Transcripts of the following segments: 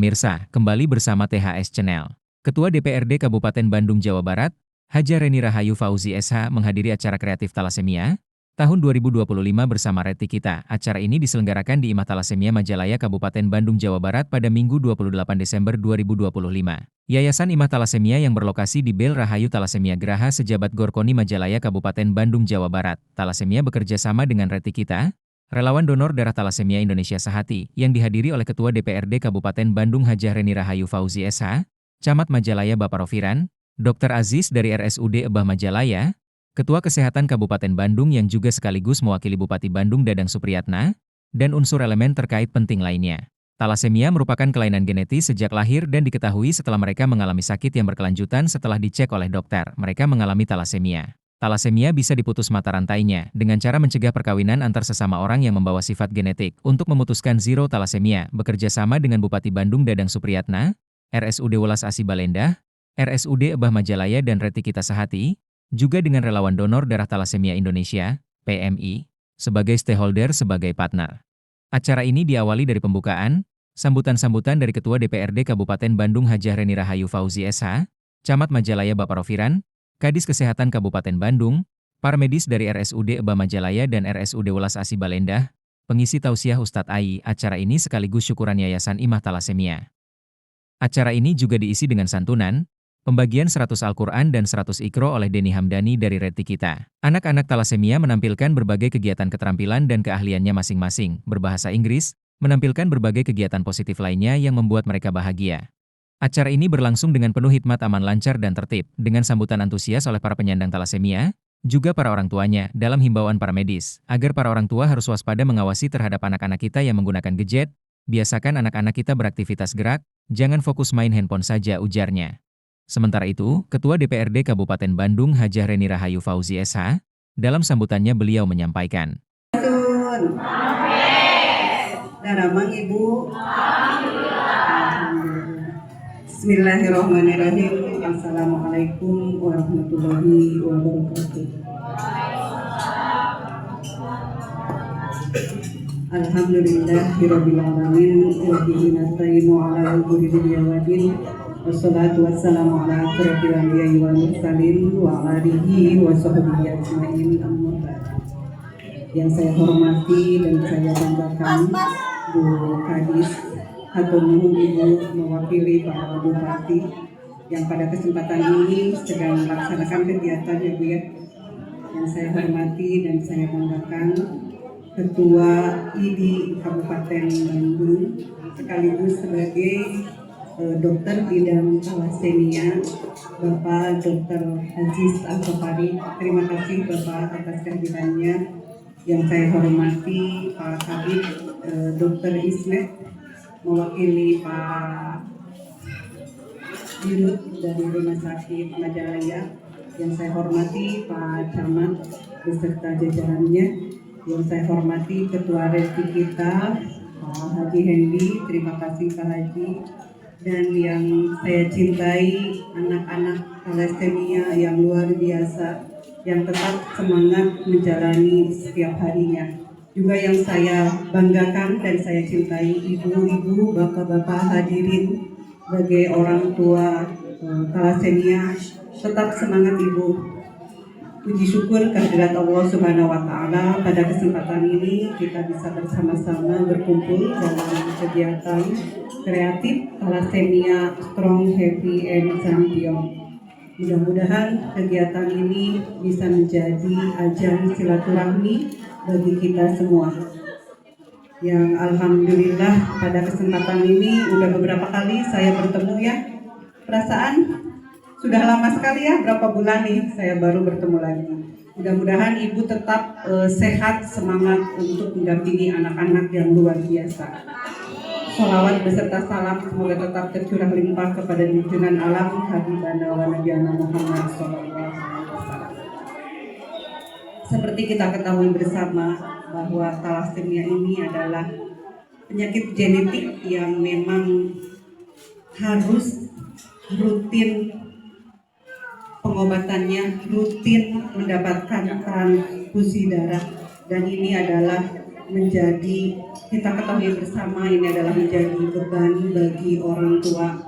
pemirsa, kembali bersama THS Channel. Ketua DPRD Kabupaten Bandung, Jawa Barat, Haja Reni Rahayu Fauzi SH menghadiri acara kreatif talasemia tahun 2025 bersama Reti Kita. Acara ini diselenggarakan di IMA Talasemia Majalaya, Kabupaten Bandung, Jawa Barat pada Minggu 28 Desember 2025. Yayasan IMA Talasemia yang berlokasi di Bel Rahayu Talasemia Geraha Sejabat Gorkoni Majalaya, Kabupaten Bandung, Jawa Barat. Talasemia bekerja sama dengan Reti Kita, relawan donor darah talasemia Indonesia Sehati, yang dihadiri oleh Ketua DPRD Kabupaten Bandung Hajah Reni Rahayu Fauzi SH, Camat Majalaya Bapak Rofiran, Dr. Aziz dari RSUD Ebah Majalaya, Ketua Kesehatan Kabupaten Bandung yang juga sekaligus mewakili Bupati Bandung Dadang Supriyatna, dan unsur elemen terkait penting lainnya. Talasemia merupakan kelainan genetis sejak lahir dan diketahui setelah mereka mengalami sakit yang berkelanjutan setelah dicek oleh dokter. Mereka mengalami talasemia. Talasemia bisa diputus mata rantainya dengan cara mencegah perkawinan antar sesama orang yang membawa sifat genetik. Untuk memutuskan zero talasemia, bekerja sama dengan Bupati Bandung Dadang Supriyatna, RSUD Welas Asih Balendah, RSUD Ebah Majalaya dan Reti Kita Sehati, juga dengan relawan donor darah talasemia Indonesia, PMI, sebagai stakeholder sebagai partner. Acara ini diawali dari pembukaan, sambutan-sambutan dari Ketua DPRD Kabupaten Bandung Hajah Reni Rahayu Fauzi SH, Camat Majalaya Bapak Rofiran, Kadis Kesehatan Kabupaten Bandung, para medis dari RSUD Ebah Majalaya dan RSUD Welas Asih Balendah, pengisi tausiah Ustadz Ai. Acara ini sekaligus syukuran Yayasan IMA Talasemia. Acara ini juga diisi dengan santunan, pembagian 100 Al-Quran dan 100 Iqro oleh Denny Hamdani dari Reti Kita. Anak-anak talasemia menampilkan berbagai kegiatan keterampilan dan keahliannya masing-masing, berbahasa Inggris, menampilkan berbagai kegiatan positif lainnya yang membuat mereka bahagia. Acara ini berlangsung dengan penuh hikmat, aman, lancar, dan tertib, dengan sambutan antusias oleh para penyandang talasemia, juga para orang tuanya, dalam himbauan para medis, agar para orang tua harus waspada mengawasi terhadap anak-anak kita yang menggunakan gadget, biasakan anak-anak kita beraktivitas gerak, jangan fokus main handphone saja, ujarnya. Sementara itu, Ketua DPRD Kabupaten Bandung Hajah Reni Rahayu Fauzi SH, dalam sambutannya beliau menyampaikan. Daramang Ibu. Bismillahirrahmanirrahim. Assalamualaikum warahmatullahi wabarakatuh. Alhamdulillahirabbil alamin wa bihi nasta'inu ala umuri dunya waddin. Wassalatu wassalamu ala asyrofil anbiya'i wal mursalin wa ala alihi wa sahbihi ajmain, amma ba'd. Yang saya hormati dan saya banggakan Bu Kadis atau Ibu mewakili para bupati yang pada kesempatan ini sedang melaksanakan kegiatan, ya Bu ya. Yang saya hormati dan saya banggakan Ketua IDI Kabupaten Bandung sekaligus sebagai dokter bidang talasemia Bapak Dr. Aziz Al-Safari. Terima kasih Bapak atas kehadirannya. Yang saya hormati Pak Kabid Dr. Ismet mewakili Pak Dirut dari Rumah Sakit Majalaya. Yang saya hormati Pak Camat beserta jajarannya. Yang saya hormati Ketua Reti Kita Pak Haji Hendi. Terima kasih Pak Haji. Dan yang saya cintai anak-anak talasemia yang luar biasa, yang tetap semangat menjalani setiap harinya. Juga yang saya banggakan dan saya cintai ibu-ibu, bapak-bapak hadirin sebagai orang tua talasemia, tetap semangat Ibu. Puji syukur kehadirat Allah Subhanahu wa Ta'ala, pada kesempatan ini kita bisa bersama-sama berkumpul dalam kegiatan kreatif talasemia Strong, Happy, and Champion. Mudah-mudahan kegiatan ini bisa menjadi ajang silaturahmi bagi kita semua. Yang alhamdulillah pada kesempatan ini udah beberapa kali saya bertemu ya. Perasaan sudah lama sekali ya, berapa bulan nih saya baru bertemu lagi. Mudah-mudahan Ibu tetap sehat, semangat untuk mendampingi anak-anak yang luar biasa. Salawat beserta salam semoga tetap tercurah limpah kepada junjungan alam Habibana wa Nabiyana Muhammad SAW. Seperti kita ketahui bersama bahwa talasemia ini adalah penyakit genetik yang memang harus rutin pengobatannya, rutin mendapatkan transfusi darah, dan ini adalah kita ketahui bersama ini adalah menjadi beban bagi orang tua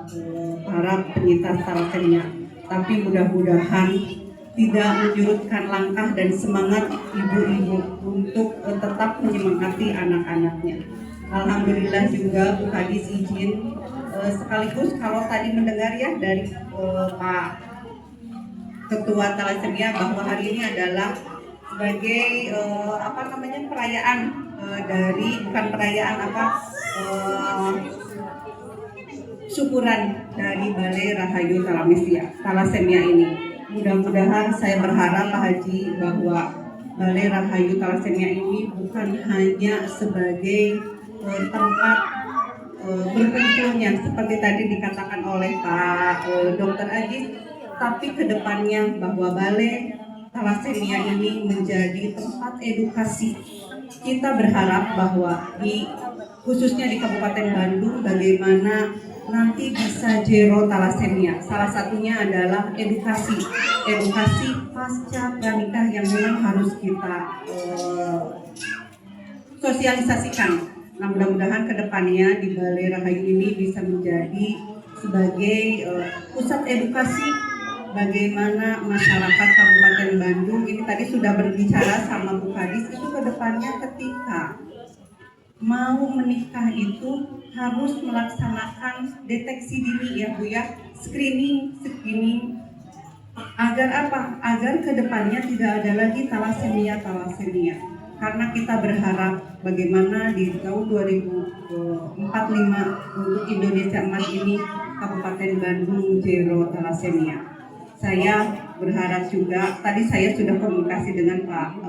para penyintas talasemia. Tapi mudah-mudahan tidak menyurutkan langkah dan semangat ibu-ibu untuk tetap menyemangati anak-anaknya. Alhamdulillah juga Bu Kadis izin sekaligus kalau tadi mendengar ya dari Pak Ketua Talasemia bahwa hari ini adalah sebagai perayaan syukuran dari Balai Rahayu Talasemia ini. Mudah-mudahan saya berharap Pak Haji bahwa Balai Rahayu Talasemia ini bukan hanya sebagai tempat berkumpulnya seperti tadi dikatakan oleh Pak Dr. Aziz, tapi kedepannya bahwa Balai Talasemia ini menjadi tempat edukasi. Kita berharap bahwa khususnya di Kabupaten Bandung bagaimana nanti bisa zero talasemia. Salah satunya adalah edukasi pasca pranikah yang memang harus kita sosialisasikan. Nah, mudah-mudahan kedepannya di Balai Rahayu ini bisa menjadi sebagai pusat edukasi bagaimana masyarakat Kabupaten Bandung ini tadi sudah berbicara sama Bu Kadis, itu kedepannya ketika mau menikah itu harus melaksanakan deteksi dini ya Bu ya, screening agar apa? Agar kedepannya tidak ada lagi talasemia. Karena kita berharap bagaimana di tahun 2045 untuk Indonesia Emas ini Kabupaten Bandung zero talasemia. Saya berharap juga, tadi saya sudah komunikasi dengan Pak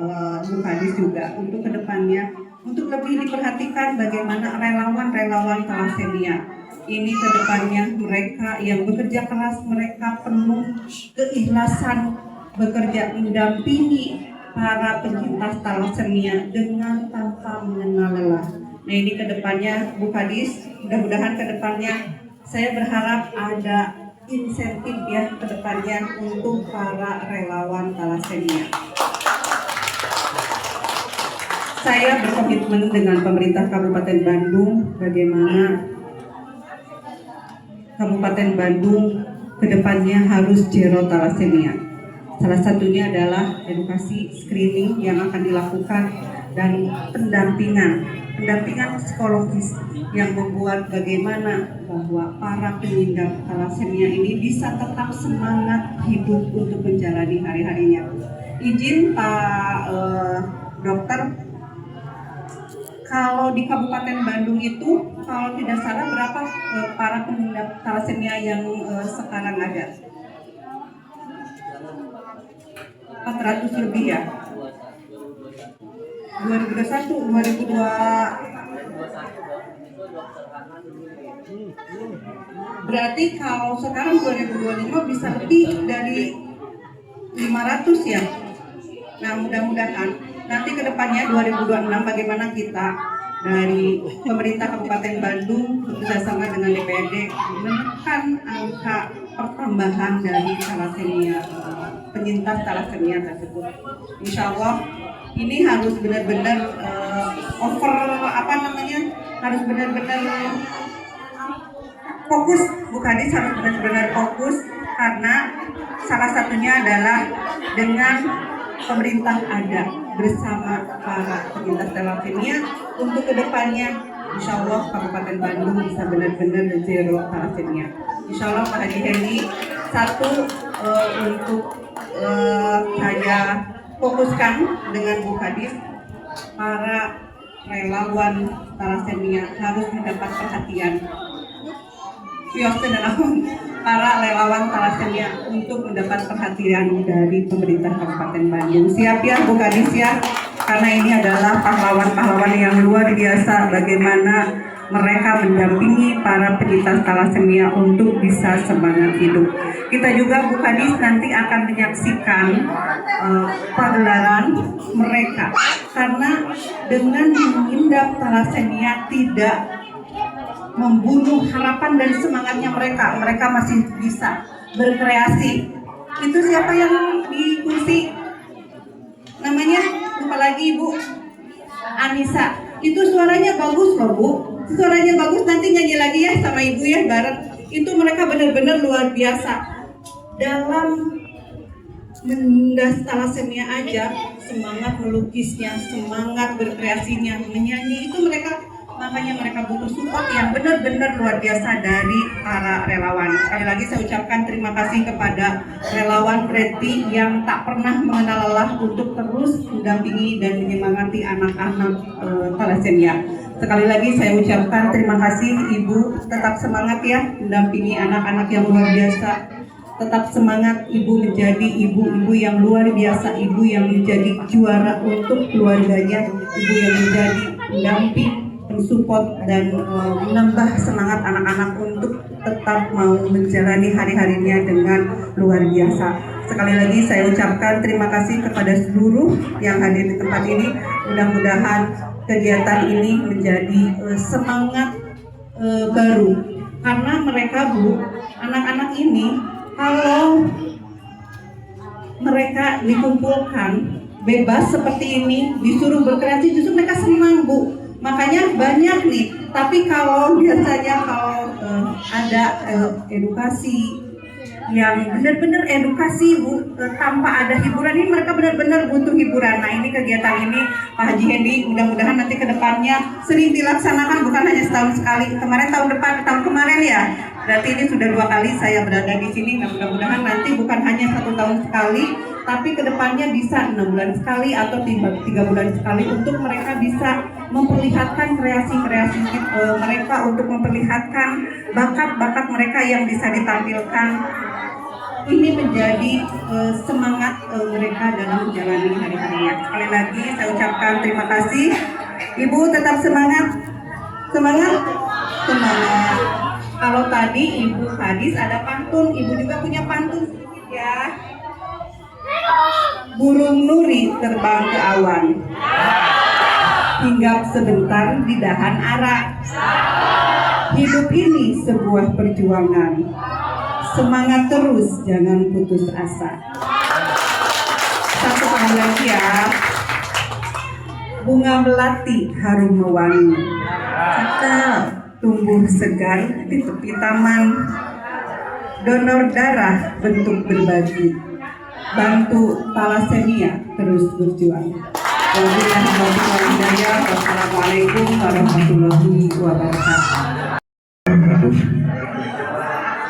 Bu Kadis juga untuk kedepannya untuk lebih diperhatikan bagaimana relawan talasemia ini kedepannya mereka yang bekerja keras, mereka penuh keikhlasan bekerja mendampingi para penyintas talasemia dengan tanpa mengenal lelah. Nah ini kedepannya Bu Kadis, mudah-mudahan kedepannya saya berharap ada insentif ya kedepannya untuk para relawan talasemia. Saya berkomitmen dengan pemerintah Kabupaten Bandung bagaimana Kabupaten Bandung kedepannya harus zero talasemia. Salah satunya adalah edukasi screening yang akan dilakukan dan pendampingan psikologis yang membuat bagaimana bahwa para pengidap talasemia ini bisa tetap semangat hidup untuk menjalani hari-harinya. Izin Pak Dokter, kalau di Kabupaten Bandung itu kalau tidak salah berapa para pengidap talasemia yang sekarang ada? 400 lebih ya. 2021, 2002 berarti kalau sekarang 2025 bisa lebih dari 500 ya. Nah mudah-mudahan nanti kedepannya 2026 bagaimana kita dari pemerintah Kabupaten Bandung bekerjasama dengan DPRD menekan angka pertambahan dari talasemia penyintas talasemia tersebut. Insya Allah ini harus benar-benar harus benar-benar fokus. Bu Kadis harus benar-benar fokus karena salah satunya adalah dengan pemerintah ada bersama para penyintas talasemia untuk kedepannya Insya Allah Kabupaten Bandung bisa benar-benar zero talasemia. Insya Allah Pak Haji Hendy untuk saya fokuskan dengan Bu Kadis, para relawan talasemia harus mendapat perhatian. Para relawan talasemia untuk mendapat perhatian dari pemerintah Kabupaten Bandung. Siap ya Bu Kadis ya, karena ini adalah pahlawan-pahlawan yang luar biasa bagaimana mereka mendampingi para penyintas talasemia untuk bisa semangat hidup. Kita juga Bu Kadis nanti akan menyaksikan pagelaran mereka karena dengan mengidap talasemia tidak membunuh harapan dan semangatnya mereka masih bisa berkreasi. Itu siapa yang di kursi namanya lupa lagi Ibu Anissa. Itu suaranya bagus loh Bu, suaranya bagus, nanti nyanyi lagi ya sama Ibu ya bareng. Itu mereka benar-benar luar biasa dalam mendas talasemia aja, semangat melukisnya, semangat berkreasinya, menyanyi itu mereka, makanya mereka butuh support yang benar-benar luar biasa dari para relawan. Sekali lagi saya ucapkan terima kasih kepada relawan Preti yang tak pernah mengenal lelah untuk terus mendampingi dan menyemangati anak-anak talasemia. Sekali lagi saya ucapkan terima kasih Ibu, tetap semangat ya mendampingi anak-anak yang luar biasa. Tetap semangat Ibu menjadi ibu-ibu yang luar biasa, ibu yang menjadi juara untuk keluarganya, ibu yang menjadi pendamping, mensupport dan menambah semangat anak-anak untuk tetap mau menjalani hari-harinya dengan luar biasa. Sekali lagi saya ucapkan terima kasih kepada seluruh yang hadir di tempat ini. Mudah-mudahan kegiatan ini menjadi semangat baru, karena mereka Bu, anak-anak ini kalau mereka dikumpulkan bebas seperti ini, disuruh berkreasi, justru mereka senang Bu. Makanya banyak nih. Tapi kalau biasanya ada edukasi yang benar-benar edukasi Bu, tanpa ada hiburan, ini mereka benar-benar butuh hiburan. Nah ini kegiatan ini Pak Haji Hendy mudah-mudahan nanti kedepannya sering dilaksanakan, bukan hanya setahun sekali. Kemarin tahun kemarin ya, berarti ini sudah 2 kali saya berada di sini. Nah mudah-mudahan nanti bukan hanya 1 tahun sekali, tapi kedepannya bisa 6 bulan sekali atau 3 bulan sekali, untuk mereka bisa memperlihatkan kreasi-kreasi mereka, untuk memperlihatkan bakat-bakat mereka yang bisa ditampilkan. Ini menjadi semangat mereka dalam menjalani hari-harinya. Sekali lagi saya ucapkan terima kasih. Ibu tetap semangat, semangat, semangat. Kalau tadi Ibu Hadis ada pantun, Ibu juga punya pantun ya. Burung nuri terbang ke awan, hinggap sebentar di dahan ara. Hidup ini sebuah perjuangan, semangat terus, jangan putus asa. Satu kali lagi ya. Bunga melati harum mewangi, cakep tumbuh segar di tepi taman. Donor darah bentuk berbagi, bantu talasemia terus berjuang. Wassalamualaikum warahmatullahi wabarakatuh.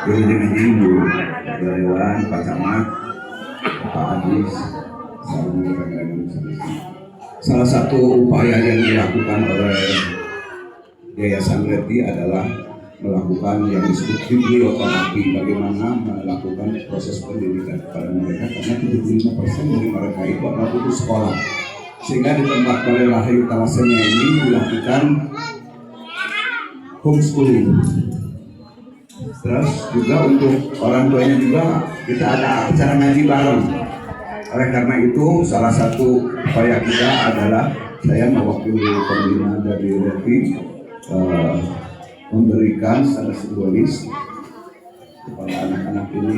Jadi dengan Ibu Dewan, Pak Camat, Pak Adis, salah satu upaya yang dilakukan oleh Yayasan Reti adalah melakukan yang disebut biblioterapi, bagaimana melakukan proses pendidikan kepada mereka, karena 75% dari mereka itu adalah putus sekolah. Sehingga di tempat Balai Rahayu Talasemia ini dilakukan homeschooling. Terus juga untuk orang tuanya juga kita ada acara ngaji bareng. Oleh karena itu salah satu upaya kita adalah saya mewakili pembina dari Reti memberikan secara simbolis kepada anak-anak ini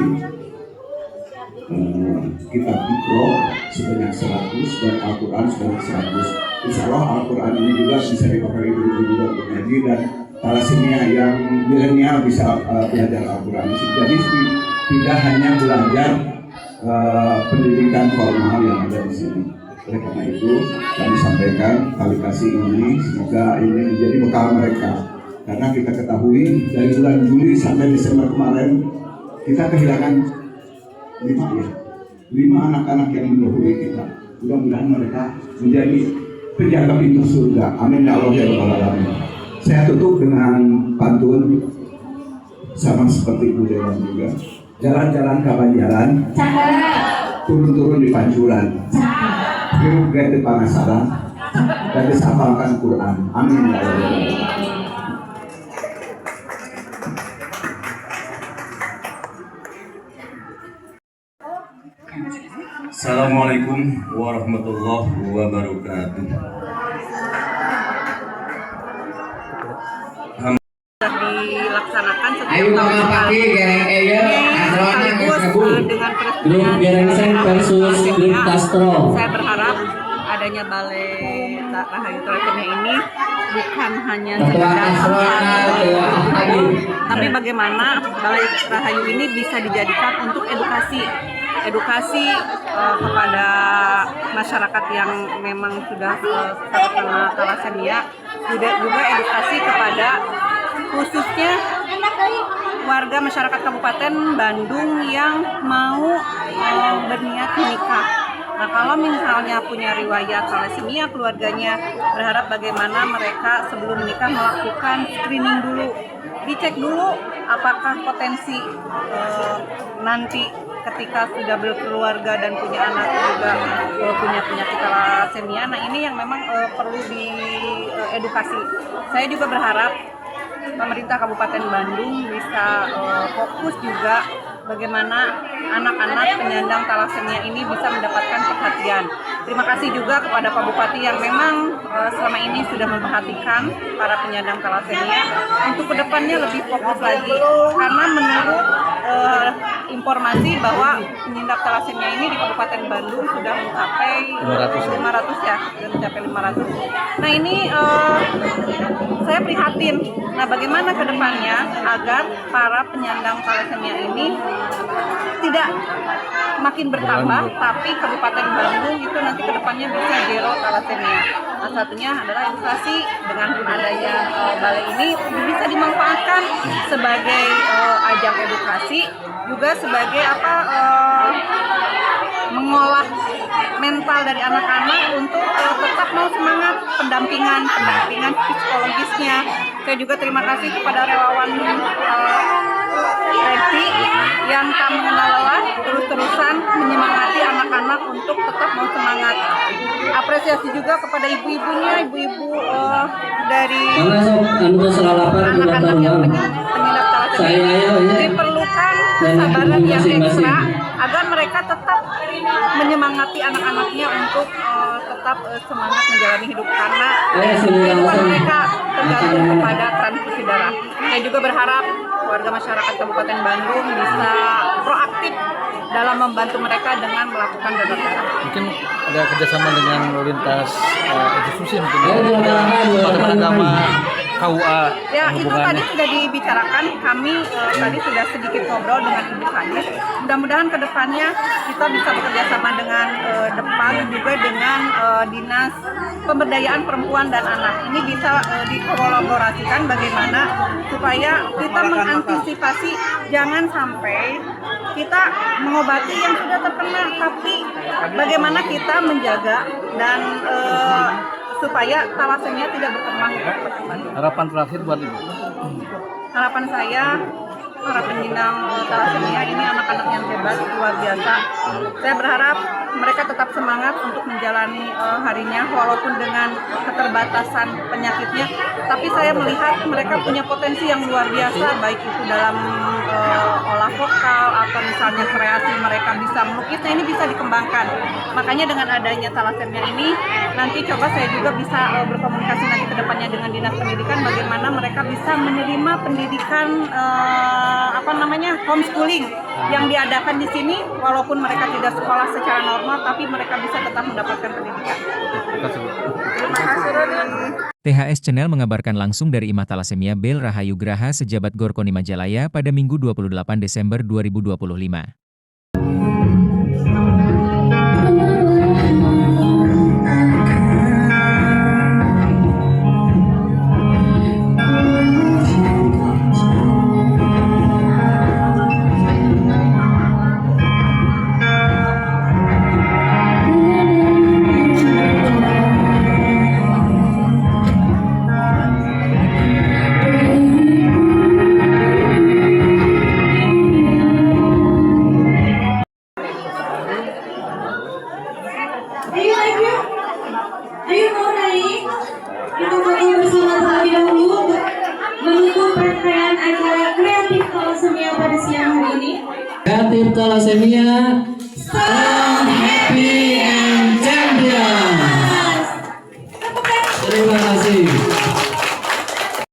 kitab Iqra sebanyak 100 dan Al-Quran sebanyak 100. Insya Allah Al-Quran ini juga bisa dipakai ibu-ibu juga untuk ngaji, dan talasemia yang milenial bisa belajar Al-Quran. Jadi tidak hanya belajar pendidikan formal yang ada di sini. Oleh karena itu kami sampaikan tali kasih ini, semoga ini menjadi bekal mereka. Karena kita ketahui dari bulan Juli sampai Desember kemarin kita kehilangan 5 anak-anak yang mendahului kita. Mudah-mudahan mereka menjadi penjaga pintu surga. Amin ya Allah ya Rabbal Alamin. Saya tutup dengan pantun sama seperti Bu Dewan juga. Jalan-jalan ke Banjaran, turun-turun di Pancuran, hirup gaya di Panasaran, dan disapalkan Quran. Amin ya Allah. Assalamualaikum warahmatullahi wabarakatuh. Dilaksanakan Ayo mga pagi, Gereng Eyer, Azrona Kabul, Grup Gereng Sen versus Grup Castro. Saya berharap adanya adanya Balai Rahayu Thalassemia ini bukan hanya Ketua sekedar Nasional tapi bagaimana Balai Rahayu ini bisa dijadikan untuk edukasi kepada masyarakat yang memang sudah terkena thalassemia, juga edukasi kepada khususnya warga masyarakat Kabupaten Bandung yang mau berniat menikah. Nah, kalau misalnya punya riwayat thalassemia keluarganya, berharap bagaimana mereka sebelum menikah melakukan screening dulu, dicek dulu apakah potensi nanti ketika sudah berkeluarga dan punya anak juga punya penyakit thalassemia. Nah, ini yang memang perlu diedukasi. Saya juga berharap pemerintah Kabupaten Bandung bisa fokus juga bagaimana anak-anak penyandang thalassemia ini bisa mendapatkan perhatian. Terima kasih juga kepada Pak Bupati yang memang selama ini sudah memperhatikan para penyandang thalassemia untuk kedepannya lebih fokus lagi, karena menurut informasi bahwa penyintas thalassemia ini di Kabupaten Bandung sudah mencapai 500 ya, sudah mencapai 500. Nah, ini saya prihatin. Nah, bagaimana ke depannya agar para penyandang thalassemia ini tidak makin bertambah, tapi Kabupaten Bandung itu nanti ke depannya bisa zero thalassemia. Nah, satunya adalah edukasi. Dengan adanya balai ini bisa dimanfaatkan sebagai ajang edukasi, juga sebagai mengolah mental dari anak-anak untuk tetap mau semangat, pendampingan psikologisnya. Saya juga terima kasih kepada relawan Resi yang tak mengenal lelah terus-terusan menyemangati anak-anak untuk tetap mau semangat. Apresiasi juga kepada ibu-ibunya, ibu-ibu dari anak-anak yang penyintas thalassemia. Diperlukan kesabaran yang ekstra agar mereka tetap menyemangati anak-anaknya untuk tetap semangat menjalani hidup, karena kehidupan mereka tergantung kepada transfusi darah. Saya juga berharap warga masyarakat Kabupaten Bandung bisa proaktif dalam membantu mereka dengan melakukan donor darah. Mungkin ada kerjasama dengan lintas institusi, mungkin pada agama, KUA. Ya, itu tadi sudah dibicarakan. Kami tadi sudah sedikit ngobrol dengan Ibu Kadis. Mudah-mudahan ke depannya kita bisa bekerja sama dengan Depan, juga dengan Dinas Pemberdayaan Perempuan dan Anak. Ini bisa dikolaborasikan bagaimana supaya kita mengantisipasi jangan sampai kita mengobati yang sudah terkena, tapi bagaimana kita menjaga dan supaya thalassemia tidak berkembang. Harapan terakhir buat Ibu. Harapan saya, para penyandang thalassemia ini anak-anak yang hebat, luar biasa. Saya berharap mereka tetap semangat untuk menjalani harinya walaupun dengan keterbatasan penyakitnya. Tapi saya melihat mereka punya potensi yang luar biasa, baik itu dalam olah vokal atau misalnya kreasi mereka bisa melukis. Nah, ini bisa dikembangkan. Makanya dengan adanya thalassemia ini, nanti coba saya juga bisa berkomunikasi nanti ke depannya dengan Dinas Pendidikan bagaimana mereka bisa menerima pendidikan homeschooling yang diadakan di sini, walaupun mereka tidak sekolah secara normal, tapi mereka bisa tetap mendapatkan pendidikan. Terima kasih, Roni. THS Channel mengabarkan langsung dari Imah Thalassemia Bel Rahayu Graha Sejabat Gorkoni Majalaya pada Minggu 28 Desember 2025. Ayo mau naik, kita foto bersama terlebih dahulu mendukung rangkaian acara kreatif thalassemia pada siang hari ini. Kreatif thalassemia.